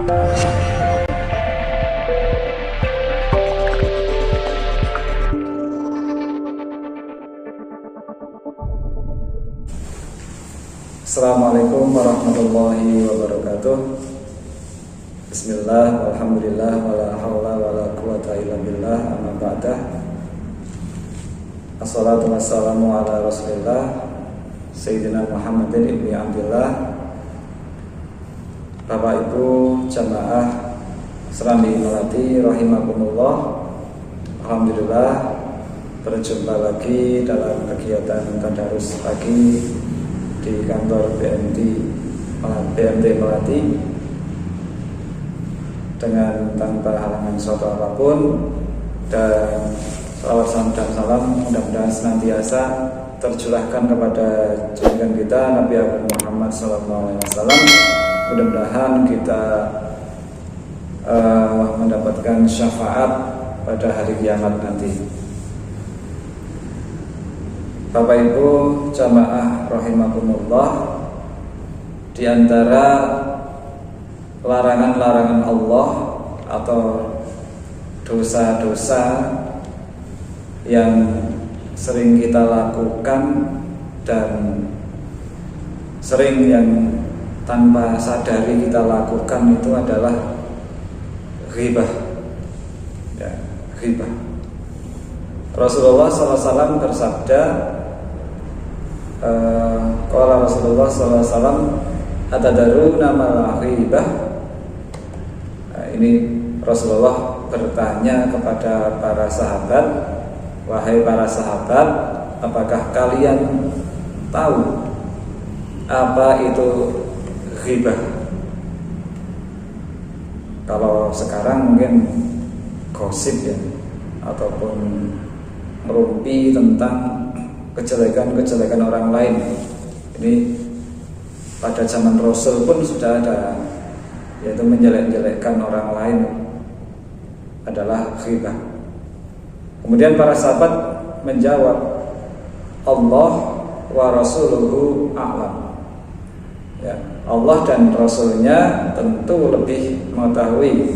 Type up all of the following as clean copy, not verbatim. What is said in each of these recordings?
Assalamualaikum warahmatullahi wabarakatuh. Bismillah, alhamdulillah, wala hawla wala quwata illa billah, amma ba'dah. Assalatu wassalamu ala rasulillah Sayyidina Muhammadin ibni Abdillah. Bapak Ibu jamaah Serambi Melati rahimakumullah. Alhamdulillah berjumpa lagi dalam kegiatan tadarus pagi di kantor BMT Melati dengan tanpa halangan suatu apapun, dan salawat dan salam mudah-mudahan senantiasa tercurahkan kepada junjungan kita Nabi Agung Muhammad SAW. Mudah-mudahan kita mendapatkan syafaat pada hari kiamat nanti. Bapak Ibu jamaah rahimakumullah, di antara larangan-larangan Allah atau dosa-dosa yang sering kita lakukan dan sering yang tanpa sadari kita lakukan itu adalah ghibah. Ya, ghibah. Rasulullah SAW bersabda, qala Rasulullah SAW, atadaruna mal ghibah. Ini Rasulullah bertanya kepada para sahabat, wahai para sahabat, apakah kalian tahu apa itu ghibah? Kalau sekarang mungkin gosip ya, ataupun merumpi tentang kejelekan-kejelekan orang lain. Ini pada zaman Rasul pun sudah ada, yaitu menjelek-jelekkan orang lain adalah ghibah. Kemudian para sahabat menjawab, Allah wa rasuluhu a'lam. Ya, Allah dan Rasulnya tentu lebih mengetahui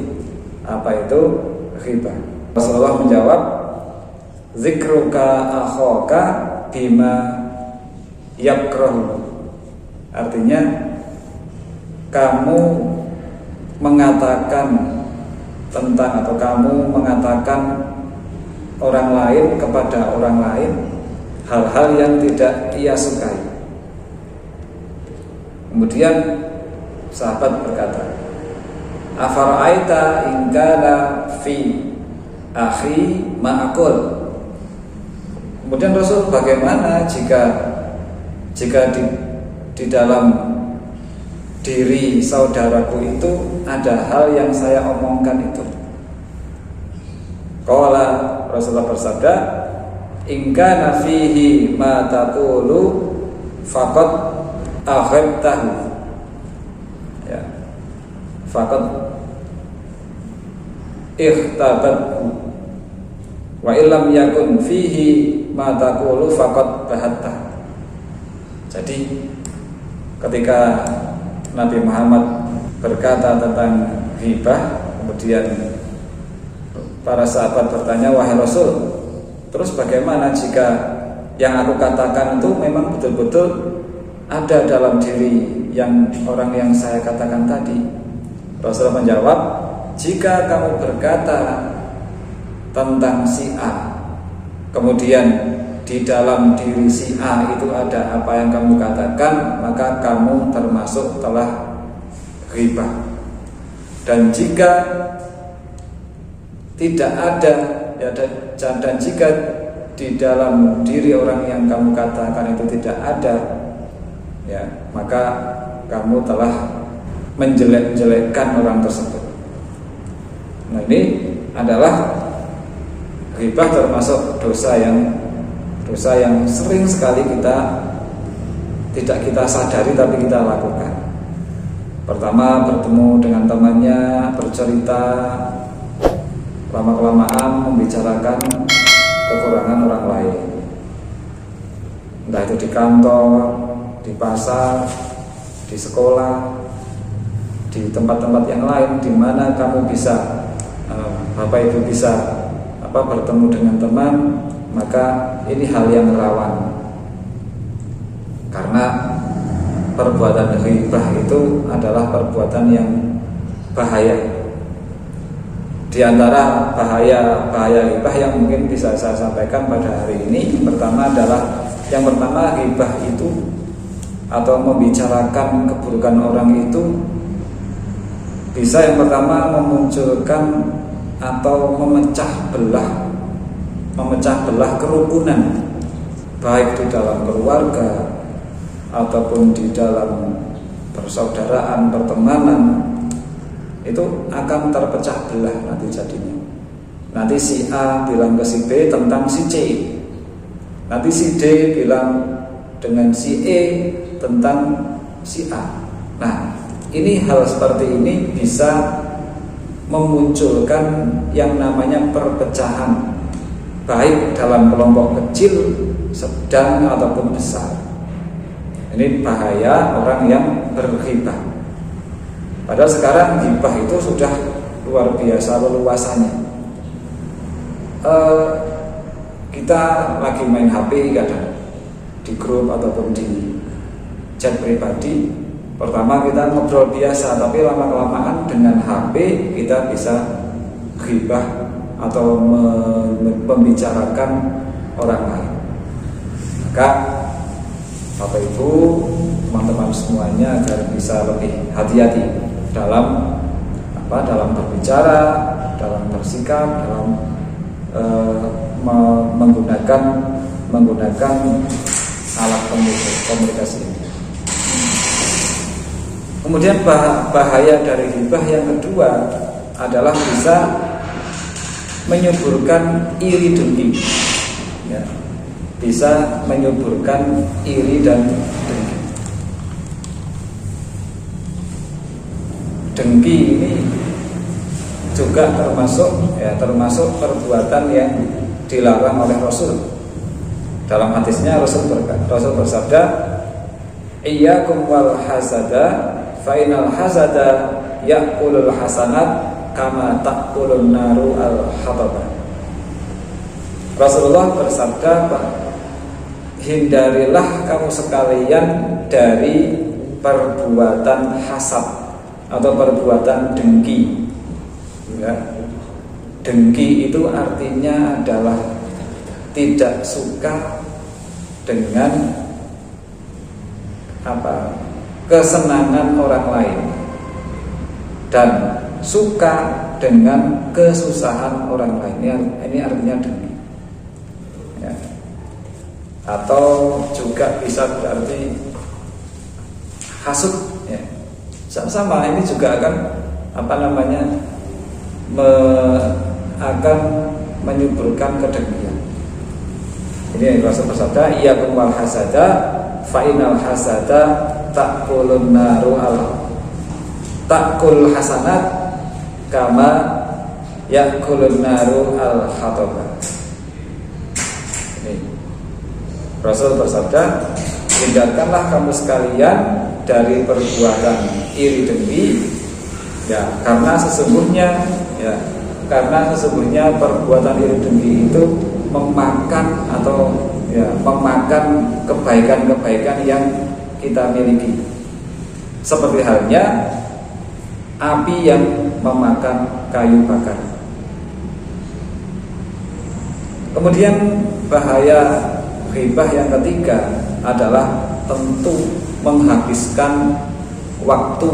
apa itu ghibah. Rasulullah menjawab, zikruka akhaka bima yakrahu. Artinya, kamu mengatakan tentang atau kamu mengatakan orang lain kepada orang lain hal-hal yang tidak ia sukai. Kemudian sahabat berkata, afara'aita in kana fi akhi ma'akul. Kemudian Rasul, bagaimana jika di dalam diri saudaraku itu ada hal yang saya omongkan itu? Qala, Rasulullah bersabda, in kana fihi ma taqulu faqad aghibtahu. Ya. Faqad ikhtabathu. Wa illam yakun fihi ma taqulu faqad bahatta. Jadi ketika Nabi Muhammad berkata tentang ghibah, kemudian para sahabat bertanya, wahai Rasul, terus bagaimana jika yang aku katakan itu memang betul-betul ada dalam diri yang orang yang saya katakan tadi? Rasul menjawab, jika kamu berkata tentang si A, kemudian di dalam diri si A itu ada apa yang kamu katakan, maka kamu termasuk telah ghibah. Dan jika tidak ada ya, dan jika di dalam diri orang yang kamu katakan itu tidak ada, ya, maka kamu telah menjelek-jelekkan orang tersebut. Nah, ini adalah ghibah, termasuk dosa yang sering sekali tidak kita sadari tapi kita lakukan. Pertama, bertemu dengan temannya, bercerita, lama-kelamaan membicarakan kekurangan orang lain, entah itu di kantor, di pasar, di sekolah, di tempat-tempat yang lain di mana kamu bisa Bapak Ibu bisa bertemu dengan teman, maka ini hal yang rawan. Karena perbuatan ghibah itu adalah perbuatan yang bahaya. Di antara bahaya ghibah yang mungkin bisa saya sampaikan pada hari ini, yang pertama ghibah itu atau membicarakan keburukan orang itu bisa yang pertama memunculkan atau memecah belah kerukunan, baik di dalam keluarga ataupun di dalam persaudaraan, pertemanan, itu akan terpecah belah nanti jadinya. Nanti si A bilang ke si B tentang si C, nanti si D bilang dengan si E tentang si A. Nah, ini hal seperti ini bisa memunculkan yang namanya perpecahan, baik dalam kelompok kecil, sedang ataupun besar. Ini bahaya orang yang berghibah. Padahal sekarang ghibah itu sudah luar biasa leluasannya. Kita lagi main HP kadang di grup ataupun di chat pribadi. Pertama kita ngobrol biasa, tapi lama-kelamaan dengan HP kita bisa ghibah atau membicarakan orang lain. Maka Bapak Ibu, teman-teman semuanya agar bisa lebih hati-hati dalam berbicara, dalam bersikap, dalam menggunakan alat komunikasi ini. Kemudian bahaya dari ghibah yang kedua adalah bisa menyuburkan iri dengki, ya. Bisa menyuburkan iri dan dengki. Dengki ini juga termasuk perbuatan yang dilarang oleh Rasul. Dalam hadisnya Rasul bersabda, "Iyyakum wal hasada, fa innal hasada ya'kulul hasanat kama ta'kulun naru al-hatabah." Rasulullah bersabda, hindarilah kamu sekalian dari perbuatan hasad atau perbuatan dengki. Ya. Dengki itu artinya adalah tidak suka dengan kesenangan orang lain dan suka dengan kesusahan orang lain. Ini artinya dengki, ya. Atau juga bisa berarti hasud, ya. Sama ini juga akan akan menyuburkan kedengkian. Ini Rasul bersabda, iyyakum wal hasada, fa innal hasada ta'kulun naru ta'kul hasanat kama ya'kulun naru al-hatabah. Ini Rasul bersabda, hindarkanlah kamu sekalian dari perbuatan iri dengki, ya, karena sesungguhnya perbuatan iri dengki itu memakan kebaikan-kebaikan yang kita miliki. Seperti halnya api yang memakan kayu bakar. Kemudian bahaya ghibah yang ketiga adalah tentu menghabiskan waktu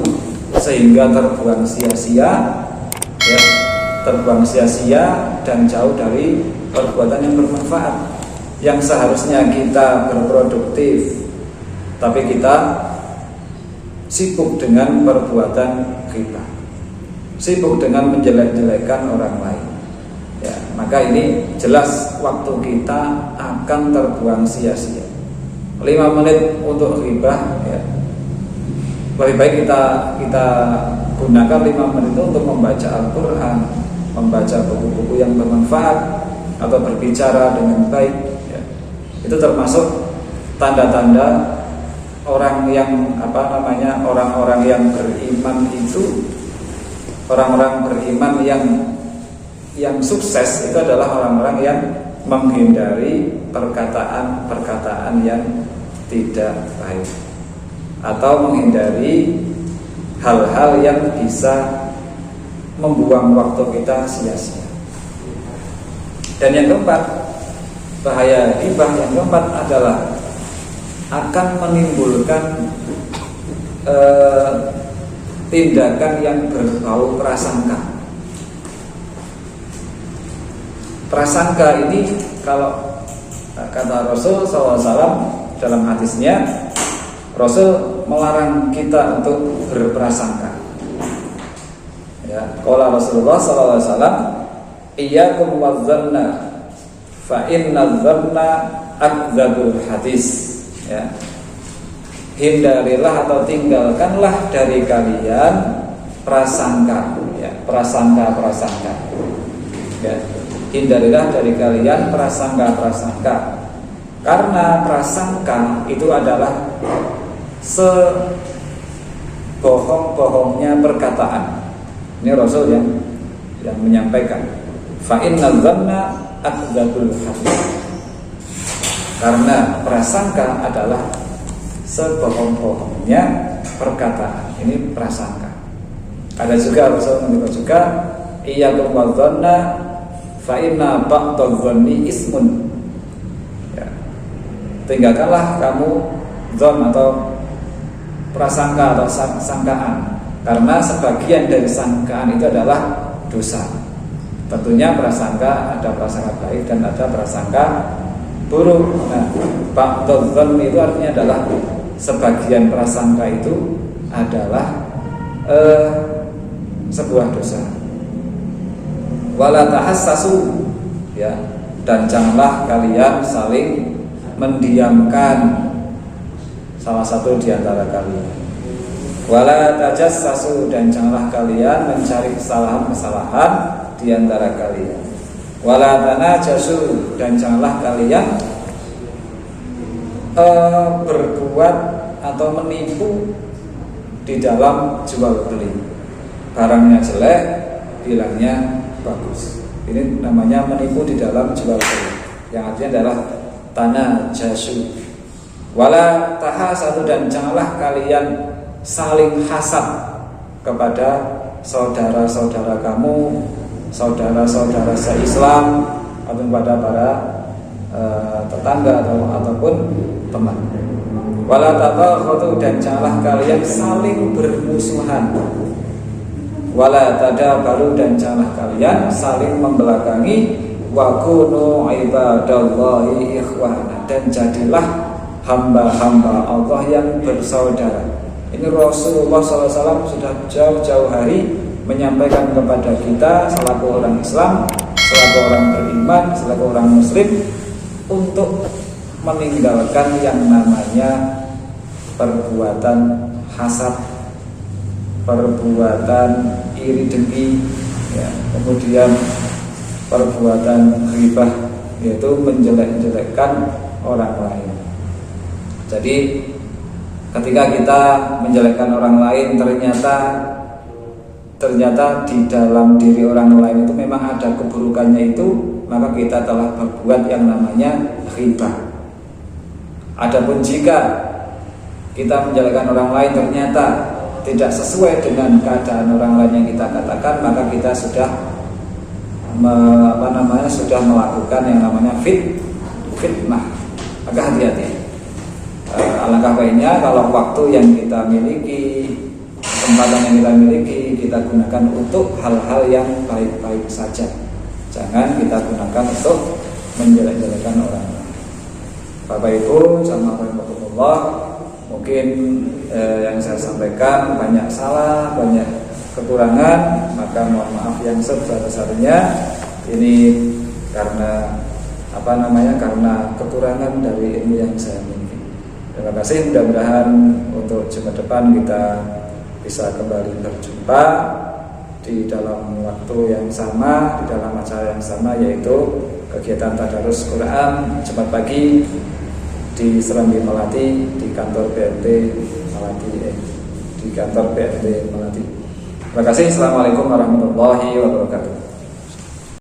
sehingga terbuang sia-sia, ya, dan jauh dari perbuatan yang bermanfaat. Yang seharusnya kita berproduktif, tapi kita sibuk dengan perbuatan ghibah, sibuk dengan menjelek-jelekan orang lain, ya, maka ini jelas waktu kita akan terbuang sia-sia. 5 menit untuk ghibah, ya, lebih baik kita gunakan 5 menit itu untuk membaca Al-Quran, membaca buku-buku yang bermanfaat, atau berbicara dengan baik, ya. Itu termasuk tanda-tanda orang yang orang-orang yang beriman itu, orang-orang beriman yang sukses itu adalah orang-orang yang menghindari perkataan-perkataan yang tidak baik atau menghindari hal-hal yang bisa membuang waktu kita sia-sia. Dan yang keempat, bahaya ghibah yang keempat adalah akan menimbulkan tindakan yang berbau prasangka. Prasangka ini kalau kata Rasul SAW dalam hadisnya, Rasul melarang kita untuk berprasangka. Ya, qala Rasulullah SAW, iyyakum wadh-dhanna fa inna dhanna akdzabul hadis. Ya. Hindarilah atau tinggalkanlah dari kalian prasangka, ya, prasangka. Ya. Hindarilah dari kalian prasangka. Karena prasangka itu adalah sebohong-bohongnya perkataan. Ini Rasul yang menyampaikan. Fa inna dhanna akdzabul hadis. Karena prasangka adalah sebohong-bohongnya perkataan. Ini prasangka. Ada juga Rasul menyebut juga iyyakum wadh-dhanna fa inna ba'dadh-dhanni ismun. Ya. Tinggalkanlah kamu dzan atau prasangka atau sangkaan, karena sebagian dari sangkaan itu adalah dosa. Tentunya prasangka ada prasangka baik dan ada prasangka buruk. Nah, ba'dadh-dhann itu artinya adalah sebagian prasangka itu adalah sebuah dosa. Wala tahassasu, ya, dan janganlah kalian saling mendiamkan salah satu di antara kalian. Wala tajassasu, dan janganlah kalian mencari kesalahan-kesalahan di antara kalian. Wala tanajasu, dan janganlah kalian berbuat atau menipu di dalam jual beli. Barangnya jelek, bilangnya bagus. Ini namanya menipu di dalam jual beli, yang artinya adalah tanajasu. Wala tahasadu, dan janganlah kalian saling hasad kepada saudara-saudara kamu, saudara-saudara se-Islam, atau kepada para tetangga ataupun teman. Wala tabaghadu, dan janganlah kalian saling bermusuhan. Wala tadabaru, dan janganlah kalian saling membelakangi. Wa kunu ibadallahi ikhwana, dan jadilah hamba-hamba Allah yang bersaudara. Ini Rasulullah SAW sudah jauh-jauh hari menyampaikan kepada kita selaku orang Islam, selaku orang beriman, selaku orang Muslim, untuk meninggalkan yang namanya perbuatan hasad, perbuatan iri dengki, ya, kemudian perbuatan ghibah, yaitu menjelek-jelekkan orang lain. Jadi ketika kita menjelekkan orang lain, ternyata di dalam diri orang lain itu memang ada keburukannya itu, maka kita telah berbuat yang namanya ghibah. Adapun jika kita menjelekkan orang lain ternyata tidak sesuai dengan keadaan orang lain yang kita katakan, maka kita sudah sudah melakukan yang namanya fitnah. Maka hati-hati. Alangkah baiknya kalau waktu yang kita miliki, kesempatan yang kita miliki, kita gunakan untuk hal-hal yang baik-baik saja. Jangan kita gunakan untuk menjelek-jelekan orang lain. Bapak Ibu, jamaah rahimakumullah, mungkin yang saya sampaikan banyak salah, banyak kekurangan, maka mohon maaf yang sebesar-besarnya. Ini karena karena kekurangan dari ilmu yang saya miliki. Terima kasih, mudah-mudahan untuk Jumat depan kita bisa kembali berjumpa di dalam waktu yang sama, di dalam acara yang sama, yaitu kegiatan tadarus Quran Jumat pagi di Serambi Melati, di kantor BNT Melati, di kantor BNT Melati. Terima kasih. Assalamualaikum warahmatullahi wabarakatuh.